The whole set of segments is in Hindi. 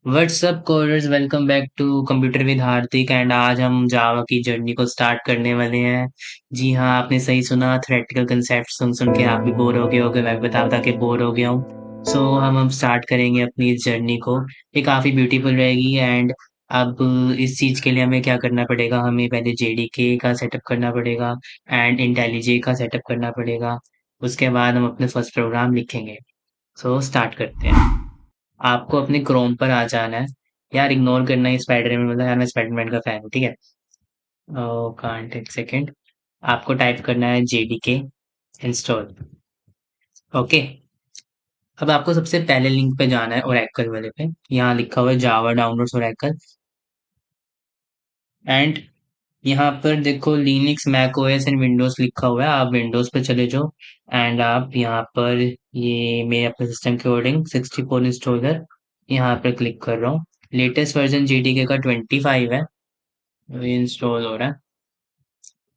WhatsApp coders, welcome back to computer with Hardik. And आज हम जावा की जर्नी को स्टार्ट करने वाले हैं। जी हाँ, आपने सही सुना। थ्योरेटिकल कंसेप्ट सुन सुन के आप भी बोर हो गए होगे, मैं बता बता के बोर हो गया हूँ। सो हम स्टार्ट करेंगे अपनी इस जर्नी को। ये काफ़ी ब्यूटीफुल रहेगी। एंड अब इस चीज़ के लिए हमें क्या करना पड़ेगा, हमें पहले जेडीके का सेटअप करना पड़ेगा एंड इंटेलिजे का सेटअप करना पड़ेगा। उसके बाद हम अपने फर्स्ट प्रोग्राम लिखेंगे। सो स्टार्ट करते हैं। आपको अपने क्रोम पर आ जाना है। यार इग्नोर करना है स्पाइडरमैन, मतलब यार मैं स्पाइडरमैन का फैन हूँ, ठीक है। ओ कांट एक सेकेंड। आपको टाइप करना है जेडीके इंस्टॉल। ओके। अब आपको सबसे पहले लिंक पे जाना है ओरेकल वाले पे। यहाँ लिखा हुआ है जावा डाउनलोड्स ओरेकल। एंड यहाँ पर देखो Linux Mac OS and Windows लिखा हुआ है, आप विंडोज पे चले जाओ। एंड आप यहाँ पर ये मैं अपने सिस्टम के अकॉर्डिंग 64 इंस्टॉलर यहाँ पर क्लिक कर रहा हूँ। लेटेस्ट वर्जन जेडीके का 25 है। ये इंस्टॉल हो रहा है।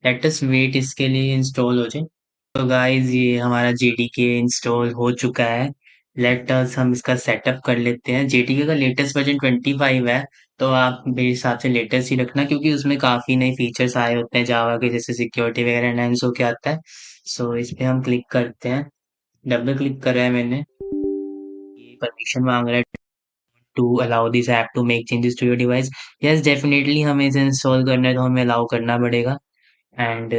लेट अस वेट इसके लिए इंस्टॉल हो जाए। तो गाइस ये हमारा जेडीके इंस्टॉल हो चुका है। लेट अस हम इसका सेटअप कर लेते हैं। जेडीके का लेटेस्ट वर्जन 25 है। तो आप मेरे हिसाब से लेटेस्ट ही रखना, क्योंकि उसमें काफ़ी नए फीचर्स आए होते हैं जावा के, जैसे सिक्योरिटी वगैरह एनहांस होके आता है। सो इस पे हम क्लिक करते हैं। डबल क्लिक करा है मैंने। ये परमिशन मांग रहा है to allow this app to make changes to your device. Yes definitely हमें इसे इंस्टॉल करना है तो हमें अलाउ करना पड़ेगा। एंड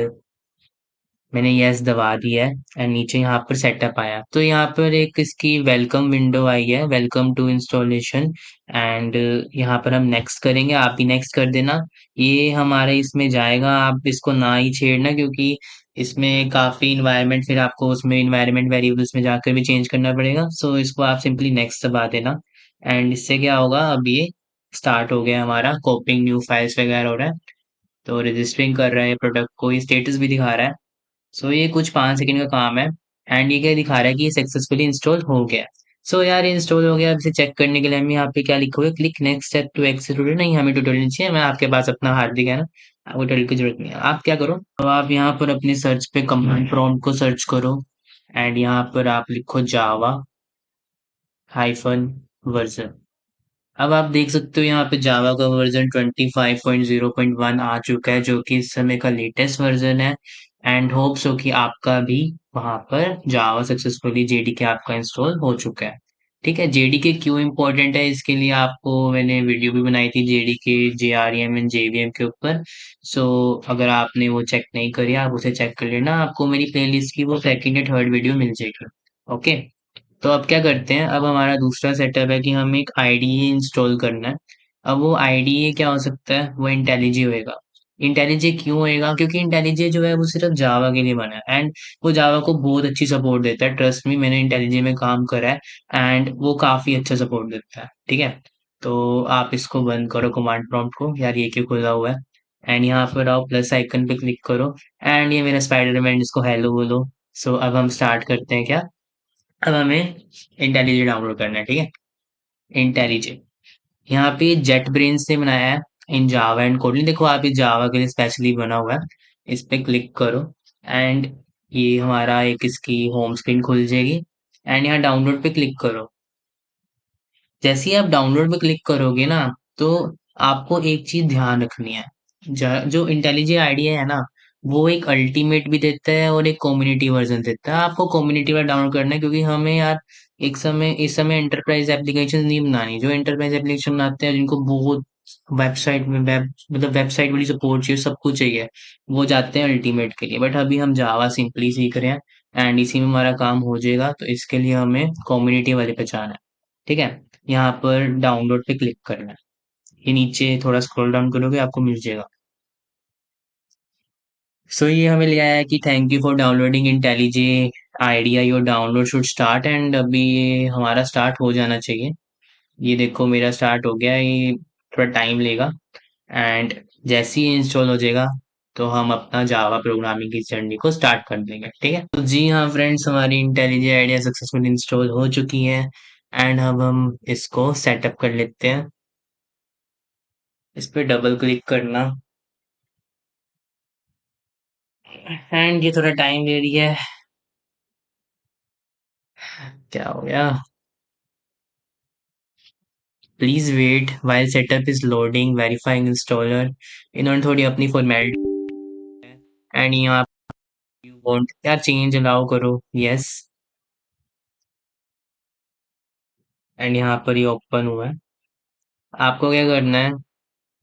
मैंने यस दबा दिया है। एंड नीचे यहाँ पर सेटअप आया, तो यहाँ पर एक इसकी वेलकम विंडो आई है, वेलकम टू इंस्टॉलेशन। एंड यहाँ पर हम नेक्स्ट करेंगे, आप भी नेक्स्ट कर देना। ये हमारे इसमें जाएगा, आप इसको ना ही छेड़ना, क्योंकि इसमें काफ़ी इन्वायरमेंट, फिर आपको उसमें इन्वायरमेंट वेरिएबल्स में जाकर भी चेंज करना पड़ेगा। सो इसको आप सिंपली नेक्स्ट दबा देना। एंड इससे क्या होगा, अब ये स्टार्ट हो गया हमारा कॉपिंग न्यू फाइल्स वगैरह हो रहा है। तो रजिस्टरिंग कर रहा है प्रोडक्ट को, ये स्टेटस भी दिखा रहा है। सो ये कुछ 5 सेकंड का काम है। एंड ये क्या दिखा रहा है कि ये सक्सेसफुली इंस्टॉल हो गया। सो यार ये इंस्टॉल हो गया। अब इसे चेक करने के लिए हम यहाँ पे क्या लिखा हुआ है, click next step to access tutorial. नहीं, हमें ट्यूटोरियल नहीं चाहिए, मैं आपके पास अपना हार्दिक है ना, आपको ट्यूटोरियल की जरूरत नहीं है। आप क्या करो, तो आप यहाँ पर अपनी सर्च पे कमांड प्रॉम्प्ट को सर्च करो। एंड यहाँ पर आप लिखो जावा हाइफन वर्जन। अब आप देख सकते हो यहाँ पे जावा का वर्जन 25.0.1 आ चुका है, जो कि इस समय का लेटेस्ट वर्जन है। एंड होप्स हो कि आपका भी वहां पर जावा सक्सेसफुली जेडीके आपका इंस्टॉल हो चुका है। ठीक है, जेडीके क्यों इम्पोर्टेंट है, इसके लिए आपको मैंने वीडियो भी बनाई थी जेडीके जेआरएम एंड जेवीएम के ऊपर। सो अगर आपने वो चेक नहीं करी, आप उसे चेक कर लेना, आपको मेरी प्लेलिस्ट की वो सेकंड या थर्ड वीडियो मिल जाएगी। ओके। तो अब क्या करते हैं, अब हमारा दूसरा सेटअप है कि हमें एक आईडीए इंस्टॉल करना है। अब वो आईडीए क्या हो सकता है, वो इंटेलिजे होएगा। इंटेलिजे क्यों होएगा, क्योंकि इंटेलिजे जो है वो सिर्फ जावा के लिए बना है। एंड वो जावा को बहुत अच्छी सपोर्ट देता है, ट्रस्ट मी, मैंने इंटेलिजे में काम करा है। एंड वो काफी अच्छा सपोर्ट देता है, ठीक है। तो आप इसको बंद करो कमांड प्रॉम्प्ट को, यार ये क्यों खुला हुआ है। एंड यहाँ पर आओ, प्लस आइकन पे क्लिक करो। एंड ये मेरा स्पाइडरमैन, इसको हेलो बोलो। सो अब हम स्टार्ट करते हैं क्या। अब हमें इंटेलिजे डाउनलोड करना है, ठीक है। इंटेलिजे यहाँ पे जेट ब्रेन्स ने बनाया है इन जावा एंड कोडलिन। देखो आप, इस जावा के लिए स्पेशली बना हुआ है। इस पे क्लिक करो। एंड ये हमारा एक इसकी होम स्क्रीन खुल जाएगी। एंड यहाँ डाउनलोड पे क्लिक करो। जैसे ही आप डाउनलोड पे क्लिक करोगे ना, तो आपको एक चीज ध्यान रखनी है। जो इंटेलिजे आईडिया है ना, वो एक अल्टीमेट भी देता है और एक कम्युनिटी वर्जन देता है। आपको कम्युनिटी वाला डाउनलोड करना है, क्योंकि हमें यार इस समय एंटरप्राइज एप्लीकेशन नहीं बनानी। जो एंटरप्राइज एप्लीकेशन बनाते हैं, जिनको बहुत वेबसाइट में वेबसाइट वाली सपोर्ट चाहिए, सब कुछ चाहिए, वो जाते हैं अल्टीमेट के लिए। बट अभी हम जावा सिंपली सीख रहे हैं एंड इसी में हमारा काम हो जाएगा, तो इसके लिए हमें कम्युनिटी वाले पे जाना है। ठीक है, यहाँ पर डाउनलोड पे क्लिक करना है। ये नीचे थोड़ा स्क्रॉल डाउन करोगे, आपको मिल जाएगा। सो ये हमें ले आया है कि thank you for downloading IntelliJ idea, your download should start. And अभी ये हमारा स्टार्ट हो जाना चाहिए। ये देखो मेरा स्टार्ट हो गया, ये थोड़ा टाइम लेगा। एंड जैसे ही इंस्टॉल हो जाएगा, तो हम अपना जावा प्रोग्रामिंग की जर्नी को स्टार्ट कर देंगे, ठीक है। तो जी हाँ फ्रेंड्स, हमारी इंटेलिजे आइडिया सक्सेसफुल इंस्टॉल हो चुकी है। एंड अब हम इसको सेटअप कर लेते हैं। इस पे डबल क्लिक करना। एंड ये थोड़ा टाइम ले रही है। क्या हो गया। Please wait while setup is loading verifying installer. इन्होंने थोड़ी अपनी फॉर्मेलिटी एंड यहाँ यू वांट यार चेंज अलाउ करो, यस। एंड यहाँ पर ये ओपन हुआ है। आपको क्या करना है,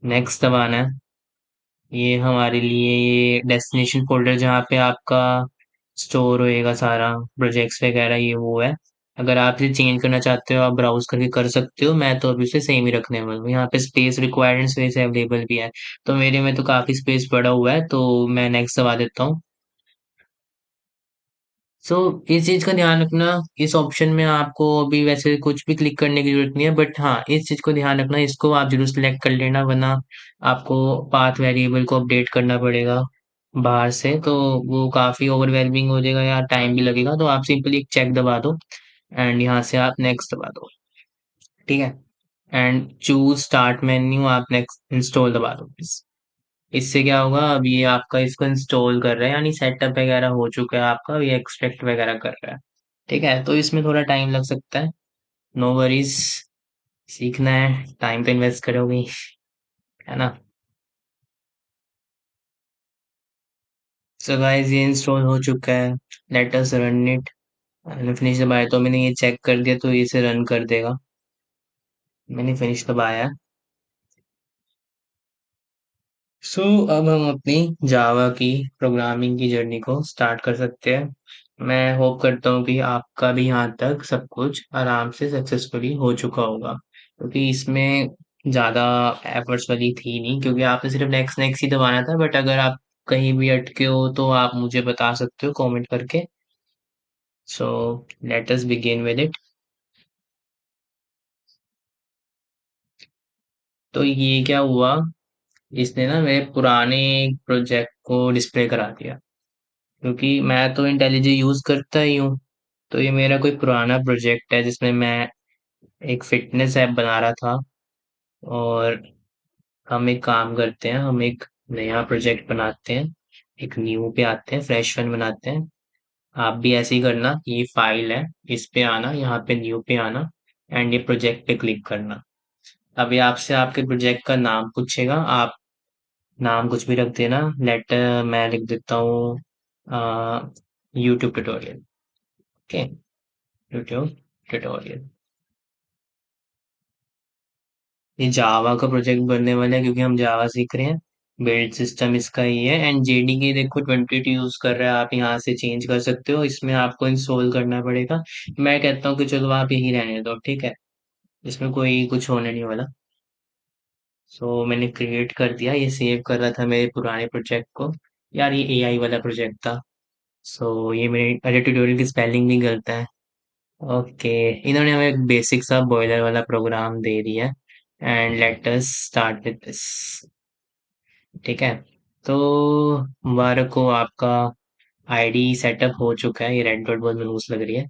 नेक्स्ट दबाना है। ये हमारे लिए ये डेस्टिनेशन फोल्डर जहाँ पे आपका स्टोर होएगा सारा प्रोजेक्ट्स वगैरह, ये वो है। अगर आप इसे चेंज करना चाहते हो आप ब्राउज करके कर सकते हो, मैं तो अभी उसे सेम ही रखने वाला हूँ। यहाँ पे space required and space available भी है, तो मेरे में तो काफी स्पेस पड़ा हुआ है, तो मैं नेक्स्ट दबा देता हूँ। सो इस चीज का ध्यान रखना, इस ऑप्शन में आपको अभी वैसे कुछ भी क्लिक करने की जरूरत नहीं है, बट हाँ इस चीज को ध्यान रखना, इसको आप जरूर सिलेक्ट कर लेना, वरना आपको पाथ वेरिएबल को अपडेट करना पड़ेगा बाहर से, तो वो काफी ओवरवेलमिंग हो जाएगा या टाइम भी लगेगा। तो आप सिंपली एक चेक दबा दो एंड यहाँ से आप नेक्स्ट दबा दो, ठीक है। एंड चूज स्टार्ट मेन्यू, आप नेक्स्ट इंस्टॉल दबा दो प्लीज। इससे क्या होगा, अब ये आपका इसको इंस्टॉल कर रहा है, यानी सेटअप वगैरह हो चुका है आपका, ये एक्सट्रैक्ट वगैरह कर रहा है, ठीक है। तो इसमें थोड़ा टाइम लग सकता है, नो वरीज। सीखना है, टाइम तो इन्वेस्ट करोगे, है ना। सो गाइस ये इंस्टॉल हो चुका है, लेट अस रन इट। मैंने फिनिश दबाया, तो मैंने ये चेक कर दिया, तो ये इसे रन कर देगा। मैंने फिनिश दबाया है। सो अब हम अपनी जावा की प्रोग्रामिंग की जर्नी को स्टार्ट कर सकते हैं। मैं होप करता हूँ कि आपका भी यहाँ तक सब कुछ आराम से सक्सेसफुली हो चुका होगा, क्योंकि इसमें ज़्यादा एफर्ट्स वाली थी नहीं, क्योंकि आपने सिर्फ नेक्स्ट नेक्स्ट ही दबाना था। बट अगर आप कहीं भी अटके हो तो आप मुझे बता सकते हो कमेंट करके। So let us begin with it. तो ये क्या हुआ, इसने ना मेरे पुराने प्रोजेक्ट को डिस्प्ले करा दिया, क्योंकि मैं तो इंटेलिजे यूज करता ही हूँ। तो ये मेरा कोई पुराना प्रोजेक्ट है जिसमें मैं एक फिटनेस ऐप बना रहा था, और हम एक काम करते हैं, हम एक नया प्रोजेक्ट बनाते हैं, एक न्यू पे आते हैं, फ्रेश वन बनाते हैं। आप भी ऐसे ही करना, ये फाइल है, इस पे आना, यहाँ पे न्यू पे आना एंड ये प्रोजेक्ट पे क्लिक करना। अभी आपसे आपके प्रोजेक्ट का नाम पूछेगा, आप नाम कुछ भी रख देना। लेट मैं लिख देता हूँ YouTube tutorial, okay, YouTube tutorial. ये जावा का प्रोजेक्ट बनने वाला है, क्योंकि हम जावा सीख रहे हैं। बिल्ड सिस्टम इसका ही है, एंड जेडीके देखो 22 यूज कर रहा है, आप यहाँ से चेंज कर सकते हो, इसमें आपको इंस्टॉल करना पड़ेगा। मैं कहता हूँ कि चलो आप यही रहने दो, ठीक है, इसमें कोई कुछ होने नहीं वाला। सो मैंने क्रिएट कर दिया, ये सेव कर रहा था मेरे पुराने प्रोजेक्ट को। यार ये एआई वाला प्रोजेक्ट था। सो ये मेरे अरे ट्यूटोरियल की स्पेलिंग भी गलत है। ओके, इन्होंने हमें एक बेसिक सा बॉयलर वाला प्रोग्राम दे दिया है, and let us start with this, ठीक है। तो मुबारक हो, आपका आईडी सेटअप हो चुका है। ये रेड डॉट बहुत मनहूस लग रही है।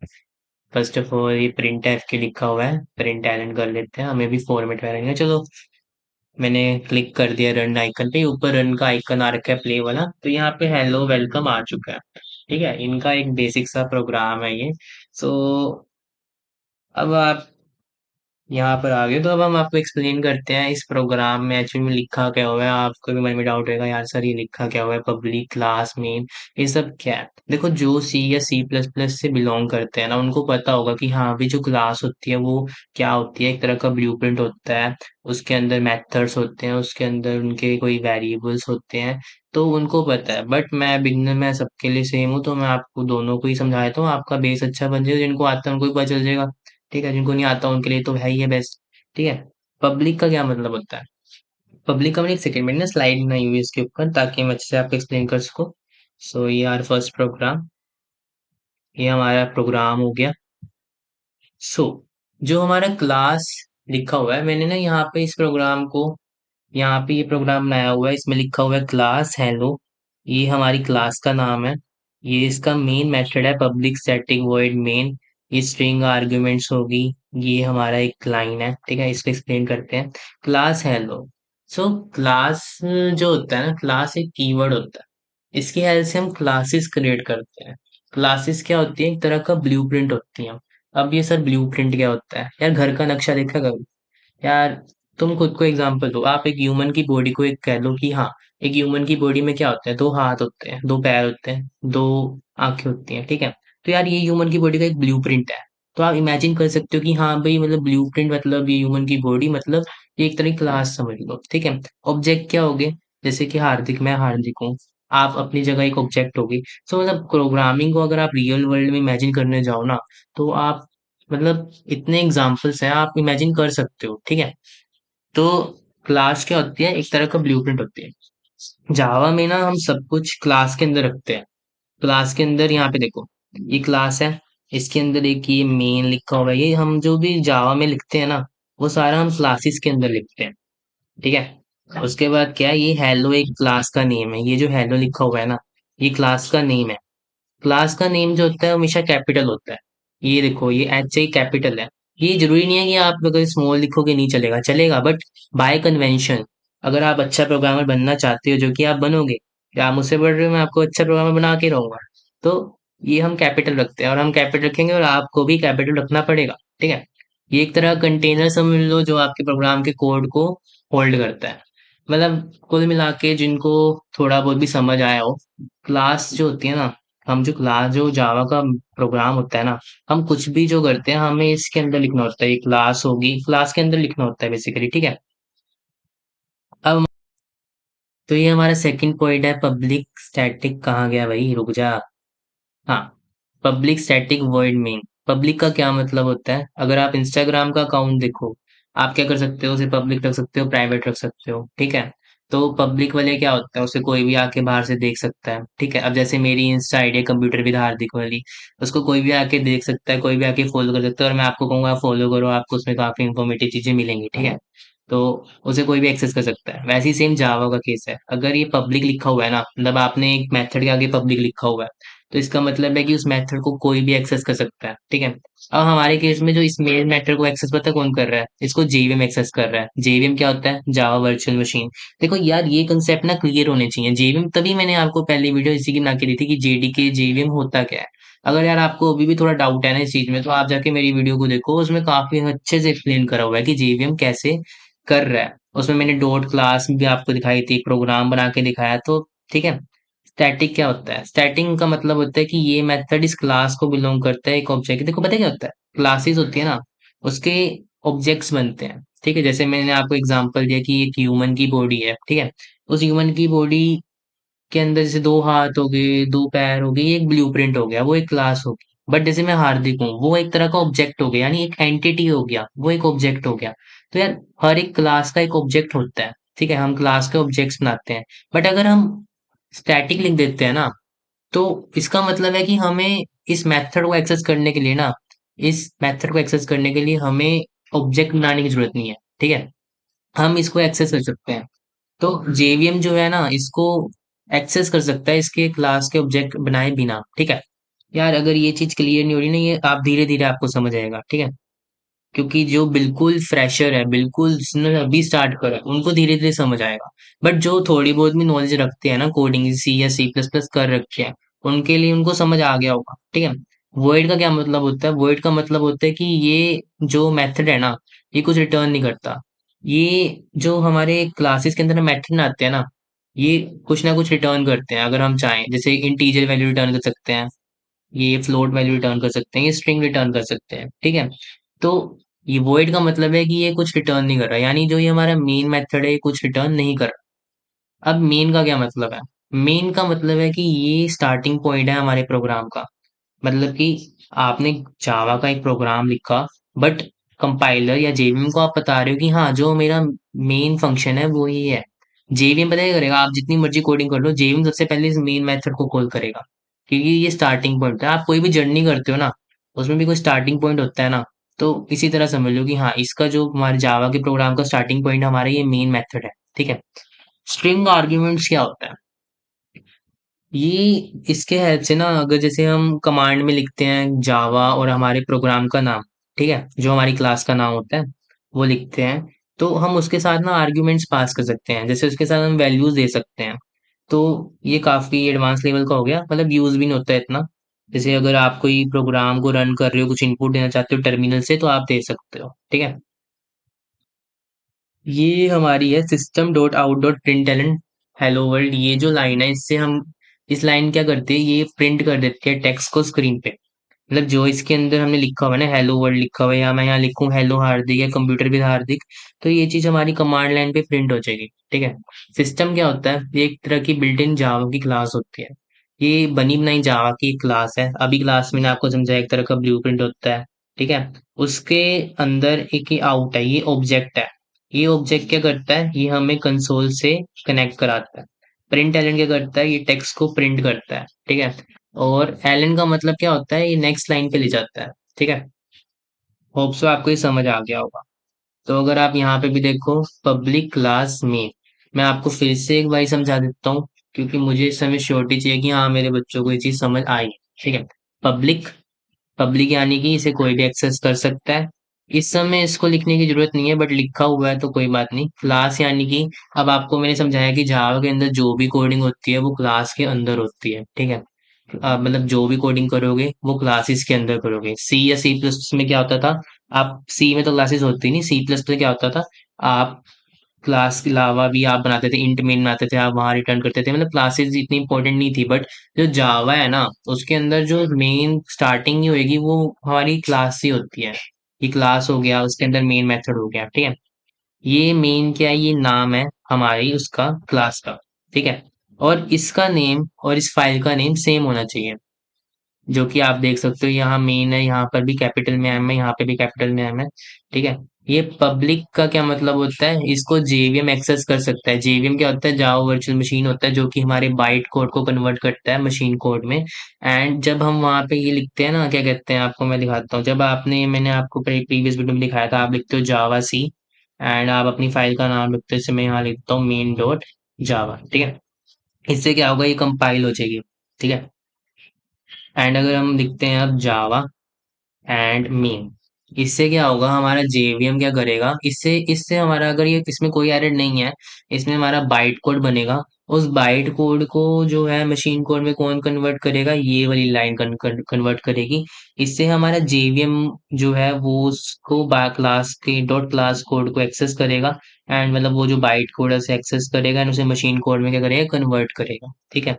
फर्स्ट ऑफ ऑल ये प्रिंट एफ के लिखा हुआ है, प्रिंट एलन कर लेते हैं, हमें भी फॉर्मेट करेंगे। चलो मैंने क्लिक कर दिया रन आइकन पे, ऊपर रन का आइकन आ रखा है प्ले वाला, तो यहाँ पे हेलो वेलकम आ चुका है, ठीक है। इनका एक बेसिक सा प्रोग्राम है ये। सो अब आप यहाँ पर आ गए, तो अब हम आपको एक्सप्लेन करते हैं इस प्रोग्राम में एक्चुअली में लिखा क्या हुआ है। आपको भी मन में डाउट होगा, यार सर ये लिखा क्या हुआ है, पब्लिक क्लास मेन, ये सब क्या है। देखो जो सी या सी प्लस प्लस से बिलोंग करते हैं ना, उनको पता होगा कि हाँ भी जो क्लास होती है वो क्या होती है, एक तरह का ब्लूप्रिंट होता है। उसके अंदर मेथड्स होते हैं, उसके अंदर उनके कोई वेरिएबल्स होते हैं, तो उनको पता है। बट मैं बिगनर, मैं सबके लिए सेम हूँ, तो मैं आपको दोनों को ही समझा देता हूँ, आपका बेस अच्छा बन जाएगा। जिनको आता है उनको भी पता चल जाएगा, ठीक है, जिनको नहीं आता उनके लिए तो है ही है बेस्ट, ठीक है। पब्लिक का क्या मतलब होता है, पब्लिक का, मैंने एक सेकंड, मैंने ना स्लाइड बनाई हुई है इसके ऊपर, ताकि मैं अच्छे से आपको एक्सप्लेन कर सकूं। सो ये आर फर्स्ट प्रोग्राम, ये हमारा प्रोग्राम हो गया। सो जो हमारा क्लास लिखा हुआ है, मैंने ना यहाँ पे इस प्रोग्राम को, यहाँ पे ये प्रोग्राम बनाया हुआ है, इसमें लिखा हुआ है क्लास हेलो, ये हमारी क्लास का नाम है। ये इसका मेन मेथड है पब्लिक स्टैटिक वॉइड मेन, ये स्ट्रिंग आर्ग्यूमेंट्स होगी। ये हमारा एक लाइन है, ठीक है, इसको एक्सप्लेन करते हैं। क्लास हेलो, सो क्लास जो होता है ना, क्लास एक कीवर्ड होता है, इसकी हेल्प से हम क्लासेस क्रिएट करते हैं। क्लासेस क्या होती है, एक तरह का ब्लूप्रिंट होती है। अब ये सर ब्लूप्रिंट क्या होता है, यार घर का नक्शा देखा कभी, यार तुम खुद को एग्जांपल दो, आप एक ह्यूमन की बॉडी को एक कह लो कि हाँ, एक ह्यूमन की बॉडी में क्या होता है, दो हाथ होते हैं, दो पैर होते हैं, दो आंखें होती हैं, ठीक है। तो यार ये ह्यूमन की बॉडी का एक ब्लूप्रिंट है। तो आप इमेजिन कर सकते हो कि हाँ भाई, मतलब ब्लूप्रिंट मतलब ये ह्यूमन की बॉडी मतलब ये एक तरह की क्लास समझ लो, ठीक है। ऑब्जेक्ट क्या हो गए, जैसे कि हार्दिक, मैं हार्दिक हूँ, आप अपनी जगह एक ऑब्जेक्ट होगी। सो मतलब प्रोग्रामिंग को अगर आप रियल वर्ल्ड में इमेजिन करने जाओ ना, तो आप मतलब इतने एग्जाम्पल्स हैं, आप इमेजिन कर सकते हो, ठीक है। तो क्लास क्या होती है, एक तरह का ब्लूप्रिंट होती है। जावा में ना हम सब कुछ क्लास के अंदर रखते हैं। क्लास के अंदर यहाँ पे देखो, ये क्लास है, इसके अंदर एक ये मेन लिखा हुआ है, ये हम जो भी जावा में लिखते हैं ना, वो सारा हम क्लासेस के अंदर लिखते हैं, ठीक है। उसके बाद क्या है, ये हेलो एक क्लास का नेम है, ये जो हेलो लिखा हुआ है ना, ये क्लास का नेम है। क्लास का नेम जो होता है वो हमेशा कैपिटल होता है। ये देखो, ये एच आई कैपिटल है। ये जरूरी नहीं है कि आप अगर स्मॉल लिखोगे नहीं चलेगा, चलेगा, बट बाय कन्वेंशन अगर आप अच्छा प्रोग्रामर बनना चाहते हो, जो कि आप बनोगे, या आप मुझसे बढ़ रहे हो, मैं आपको अच्छा प्रोग्रामर बना के रहूंगा। तो ये हम कैपिटल रखते हैं, और हम कैपिटल रखेंगे, और आपको भी कैपिटल रखना पड़ेगा, ठीक है। ये एक तरह कंटेनर समझ लो जो आपके प्रोग्राम के कोड को होल्ड करता है। मतलब कुल मिला के जिनको थोड़ा बहुत भी समझ आया हो, क्लास जो होती है ना, हम जो क्लास जो जावा का प्रोग्राम होता है ना, हम कुछ भी जो करते हैं हमें इसके अंदर लिखना होता है, ये क्लास होगी, क्लास के अंदर लिखना होता है बेसिकली, ठीक है। अब तो ये हमारा सेकंड पॉइंट है, पब्लिक स्टैटिक कहाँ गया भाई, रुक जा। हाँ, public static void main. Public का क्या मतलब होता है, अगर आप इंस्टाग्राम का अकाउंट देखो, आप क्या कर सकते हो, उसे पब्लिक रख सकते हो, प्राइवेट रख सकते हो, ठीक है। तो पब्लिक वाले क्या होता है, उसे कोई भी आके बाहर से देख सकता है, ठीक है। अब जैसे मेरी इंस्टा आईडी है कंप्यूटर विद हार्दिक वाली, उसको कोई भी आके देख सकता है, कोई भी आके फॉलो कर सकता है, और मैं आपको कहूंगा फॉलो करो, आपको उसमें काफी इंफॉर्मेटिव चीजें मिलेंगी, ठीक है। तो उसे कोई भी एक्सेस कर सकता है। वैसे ही सेम जावा का केस है, अगर ये पब्लिक लिखा हुआ है ना, मतलब आपने एक मेथड के आगे पब्लिक लिखा हुआ है, तो इसका मतलब है कि उस मेथड को कोई भी एक्सेस कर सकता है, ठीक है। अब हमारे केस में जो इस मेन मेथड को एक्सेस पता है कौन कर रहा है, इसको जेवीएम एक्सेस कर रहा है। जेवीएम क्या होता है, जावा वर्चुअल मशीन। देखो यार, ये कंसेप्ट ना क्लियर होने चाहिए। जेवीएम, तभी मैंने आपको पहली वीडियो इसी की बना के दी थी कि जेडीके जेवीएम होता क्या है। अगर यार आपको अभी भी थोड़ा डाउट है ना इस चीज में, तो आप जाके मेरी वीडियो को देखो, उसमें काफी अच्छे से एक्सप्लेन करा हुआ है कि जेवीएम कैसे कर रहा है। उसमें मैंने डॉट क्लास भी आपको दिखाई थी, एक प्रोग्राम बना के दिखाया, तो ठीक है। स्टैटिक क्या होता है, स्टैटिक का मतलब होता है कि ये मेथड इस क्लास को बिलोंग करता है, एक ऑब्जेक्ट। देखो पता है क्या होता है, क्लासेस होती है ना, उसके ऑब्जेक्ट्स बनते हैं, ठीक है। जैसे मैंने आपको एग्जांपल दिया कि एक ह्यूमन की बॉडी है, ठीक है। उस ह्यूमन की बॉडी के अंदर जैसे दो हाथ हो गए, दो पैर हो गए, ये एक ब्लूप्रिंट हो गया, वो एक क्लास होगी। बट जैसे मैं हार्दिक हूँ, वो एक तरह का ऑब्जेक्ट हो गया, यानी एक एंटिटी हो गया, वो एक ऑब्जेक्ट हो गया। तो यार हर एक क्लास का एक ऑब्जेक्ट होता है, ठीक है, हम क्लास के ऑब्जेक्ट्स बनाते हैं। बट अगर हम स्टैटिक लिख देते हैं ना, तो इसका मतलब है कि हमें इस मेथड को एक्सेस करने के लिए ना, इस मेथड को एक्सेस करने के लिए हमें ऑब्जेक्ट बनाने की जरूरत नहीं है, ठीक है। हम इसको एक्सेस कर सकते हैं। तो जेवीएम जो है ना, इसको एक्सेस कर सकता है इसके क्लास के ऑब्जेक्ट बनाए बिना, ठीक है। यार अगर ये चीज क्लियर नहीं हो रही ना, ये आप धीरे धीरे आपको समझ आएगा, ठीक है। क्योंकि जो बिल्कुल फ्रेशर है, बिल्कुल जिसने अभी स्टार्ट करा है, उनको धीरे धीरे समझ आएगा। बट जो थोड़ी बहुत भी नॉलेज रखते हैं ना, कोडिंग सी या सी प्लस प्लस कर रखे हैं, उनके लिए उनको समझ आ गया होगा, ठीक है। वॉइड का क्या मतलब होता है, वॉइड का मतलब होता है कि ये जो मेथड है ना, ये कुछ रिटर्न नहीं करता। ये जो हमारे क्लासेस के अंदर मेथड आते हैं ना, ये कुछ ना कुछ रिटर्न करते हैं, अगर हम चाहें, जैसे इंटीजर वैल्यू रिटर्न कर सकते हैं, ये फ्लोट वैल्यू रिटर्न कर सकते हैं, ये स्ट्रिंग रिटर्न कर सकते हैं, ठीक है। तो ये वॉइड का मतलब है कि ये कुछ रिटर्न नहीं कर रहा, यानी जो ये हमारा मेन मेथड है ये कुछ रिटर्न नहीं कर रहा। अब मेन का क्या मतलब है, मेन का मतलब है कि ये स्टार्टिंग पॉइंट है हमारे प्रोग्राम का। मतलब कि आपने जावा का एक प्रोग्राम लिखा, बट कंपाइलर या जेवीएम को आप बता रहे हो कि हाँ, जो मेरा मेन फंक्शन है वो ये है। जेवीएम पता क्या करेगा, आप जितनी मर्जी कोडिंग कर लो, जेवीएम सबसे पहले इस मेन मेथड को कॉल करेगा, क्योंकि ये स्टार्टिंग पॉइंट है। आप कोई भी जर्नी करते हो ना, उसमें भी कोई स्टार्टिंग पॉइंट होता है ना। तो इसी तरह समझ लो कि हाँ, इसका जो हमारे जावा के प्रोग्राम का स्टार्टिंग पॉइंट हमारा ये मेन मेथड है, ठीक है। स्ट्रिंग आर्ग्यूमेंट्स क्या होता है, ये इसके हेल्प से ना, अगर जैसे हम कमांड में लिखते हैं जावा और हमारे प्रोग्राम का नाम, ठीक है, जो हमारी क्लास का नाम होता है, वो लिखते हैं, तो हम उसके साथ ना आर्ग्यूमेंट्स पास कर सकते हैं, जैसे उसके साथ हम वैल्यूज दे सकते हैं। तो ये काफी एडवांस लेवल का हो गया, मतलब यूज भी नहीं होता है इतना। जैसे अगर आप कोई प्रोग्राम को रन कर रहे हो, कुछ इनपुट देना चाहते हो टर्मिनल से, तो आप दे सकते हो, ठीक है। ये हमारी है system dot out dot print hello world. ये जो लाइन है इससे हम इस लाइन क्या करते हैं, ये प्रिंट कर देते हैं टेक्स्ट को स्क्रीन पे। मतलब जो इसके अंदर हमने लिखा हुआ है ना, हेलो वर्ल्ड लिखा हुआ है, या मैं यहाँ लिखूं हेलो हार्दिक या कंप्यूटर विद हार्दिक, तो ये चीज हमारी कमांड लाइन पे प्रिंट हो जाएगी। ठीक है। सिस्टम क्या होता है, ये एक तरह की बिल्ट इन जावा की क्लास होती है। ये बनी बनाई जावा की एक क्लास है। अभी क्लास मैंने आपको समझाया एक तरह का ब्लूप्रिंट होता है। ठीक है। उसके अंदर एक ये आउट है, ये ऑब्जेक्ट है। ये ऑब्जेक्ट क्या करता है, ये हमें कंसोल से कनेक्ट कराता है। प्रिंट एलन क्या करता है, ये टेक्स्ट को प्रिंट करता है। ठीक है। और एलन का मतलब क्या होता है, ये नेक्स्ट लाइन पे ले जाता है। ठीक है। होप सो आपको ये समझ आ गया होगा। तो अगर आप यहाँ पे भी देखो, पब्लिक क्लास में, मैं आपको फिर से एक बार समझा देता हूँ, क्योंकि मुझे इस समय श्योरिटी चाहिए कि हाँ मेरे बच्चों को ये चीज समझ आई। ठीक है। पब्लिक, पब्लिक यानी कि इसे कोई भी एक्सेस कर सकता है। इस समय इसको लिखने की जरूरत नहीं है, बट लिखा हुआ है तो कोई बात नहीं। क्लास यानी कि अब आपको मैंने समझाया कि जावा के अंदर जो भी कोडिंग होती है वो क्लास के अंदर होती है। ठीक है। मतलब जो भी कोडिंग करोगे वो क्लासेस के अंदर करोगे। सी या सी प्लस में क्या होता था, आप सी में तो क्लासेस होती नहीं, सी प्लस में क्या होता था, आप क्लास के अलावा भी आप बनाते थे, इंट मेन बनाते थे, आप वहां रिटर्न करते थे। मतलब क्लासेस इतनी इंपॉर्टेंट नहीं थी, बट जो जावा है ना, उसके अंदर जो मेन स्टार्टिंग ही होगी वो हमारी क्लास ही होती है। ये क्लास हो गया, उसके अंदर मेन मेथड हो गया। ठीक है। ये मेन क्या है, ये नाम है हमारी उसका क्लास का। ठीक है। और इसका नेम और इस फाइल का नेम सेम होना चाहिए, जो कि आप देख सकते हो यहाँ मेन है, यहाँ पर भी कैपिटल में एम है, यहाँ पे भी कैपिटल में एम है। ठीक है। ये पब्लिक का क्या मतलब होता है, इसको जेवीएम एक्सेस कर सकता है। जेवीएम क्या होता है, जावा वर्चुअल मशीन होता है, जो कि हमारे बाइट कोड को कन्वर्ट करता है मशीन कोड में। एंड जब हम वहाँ पे ये लिखते हैं ना, क्या कहते हैं, आपको मैं दिखाता हूँ। जब आपने, मैंने आपको प्रीवियस वीडियो में दिखाया था, आप लिखते हो जावा सी एंड आप अपनी फाइल का नाम लिखते हो, जैसे मैं यहाँ लिखता हूँ मेन डॉट जावा। ठीक है। इससे क्या होगा, ये कंपाइल हो जाएगी। ठीक है। एंड अगर हम लिखते हैं अब जावा एंड मीन, इससे क्या होगा, हमारा जेवीएम क्या करेगा, इससे इससे हमारा, अगर ये इसमें कोई एरर नहीं है, इसमें हमारा बाइट कोड बनेगा। उस बाइट कोड को जो है मशीन कोड में कौन कन्वर्ट करेगा, ये वाली लाइन कन्वर्ट करेगी। इससे हमारा जेवीएम जो है वो उसको क्लास के डॉट क्लास कोड को एक्सेस करेगा। एंड मतलब वो जो बाइट कोड है उसे एक्सेस करेगा एंड उसे मशीन कोड में क्या करेगा, कन्वर्ट करेगा। ठीक है।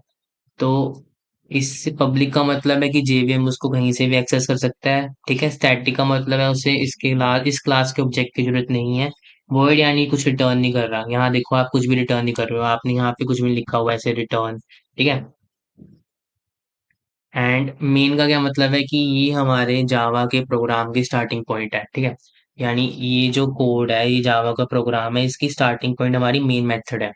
तो इससे पब्लिक का मतलब है कि जेवीएम उसको कहीं से भी एक्सेस कर सकता है। ठीक है। स्टैटिक का मतलब है उसे इसके इस क्लास के ऑब्जेक्ट की जरूरत नहीं है। वॉइड यानी कुछ रिटर्न नहीं कर रहा। यहाँ देखो, आप कुछ भी रिटर्न नहीं कर रहे हो, आपने यहाँ पे कुछ भी लिखा हुआ है ऐसे रिटर्न। ठीक है। एंड मेन का क्या मतलब है कि ये हमारे जावा के प्रोग्राम की स्टार्टिंग पॉइंट है। ठीक है। यानी ये जो कोड है, ये जावा का प्रोग्राम है, इसकी स्टार्टिंग पॉइंट हमारी मेन मेथड है।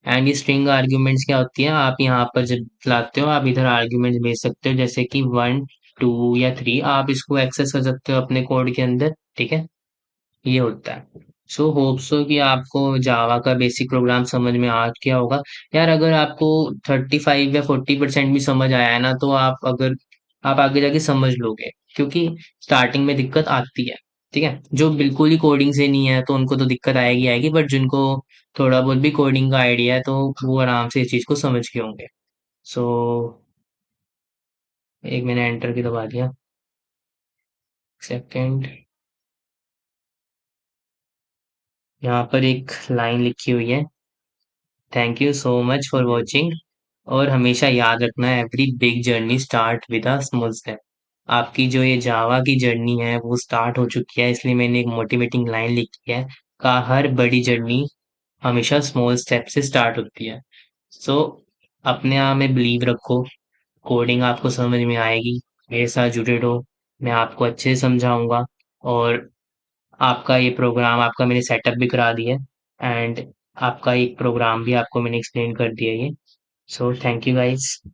एंड ये स्ट्रिंग आर्ग्यूमेंट्स क्या होती है, आप यहाँ पर जब चलाते हो आप इधर आर्ग्यूमेंट्स भेज सकते हो, जैसे कि 1 2 या 3, आप इसको एक्सेस कर सकते हो अपने कोड के अंदर। ठीक है। ये होता है। सो होप सो कि आपको जावा का बेसिक प्रोग्राम समझ में आ गया होगा। यार अगर आपको 35 या 40% भी समझ आया है ना, तो आप अगर आप आगे जाके समझ लोगे, क्योंकि स्टार्टिंग में दिक्कत आती है। ठीक है। जो बिल्कुल ही कोडिंग से नहीं है तो उनको तो दिक्कत आएगी आएगी, बट जिनको थोड़ा बहुत भी कोडिंग का आइडिया है तो वो आराम से इस चीज को समझ के होंगे। सो एक मैंने एंटर की दबा दिया, सेकंड। यहाँ पर एक लाइन लिखी हुई है, thank you so much for watching. और हमेशा याद रखना, every big journey start with a small step. आपकी जो ये जावा की जर्नी है वो स्टार्ट हो चुकी है, इसलिए मैंने एक मोटिवेटिंग लाइन लिखी है, का हर बड़ी जर्नी हमेशा स्मॉल स्टेप से स्टार्ट होती है। सो अपने आप में बिलीव रखो, कोडिंग आपको समझ में आएगी। मेरे साथ जुड़े रहो, मैं आपको अच्छे से समझाऊंगा। और आपका ये प्रोग्राम, आपका मैंने सेटअप भी करा दिया है एंड आपका एक प्रोग्राम भी आपको मैंने एक्सप्लेन कर दिया है ये। So thank you guys.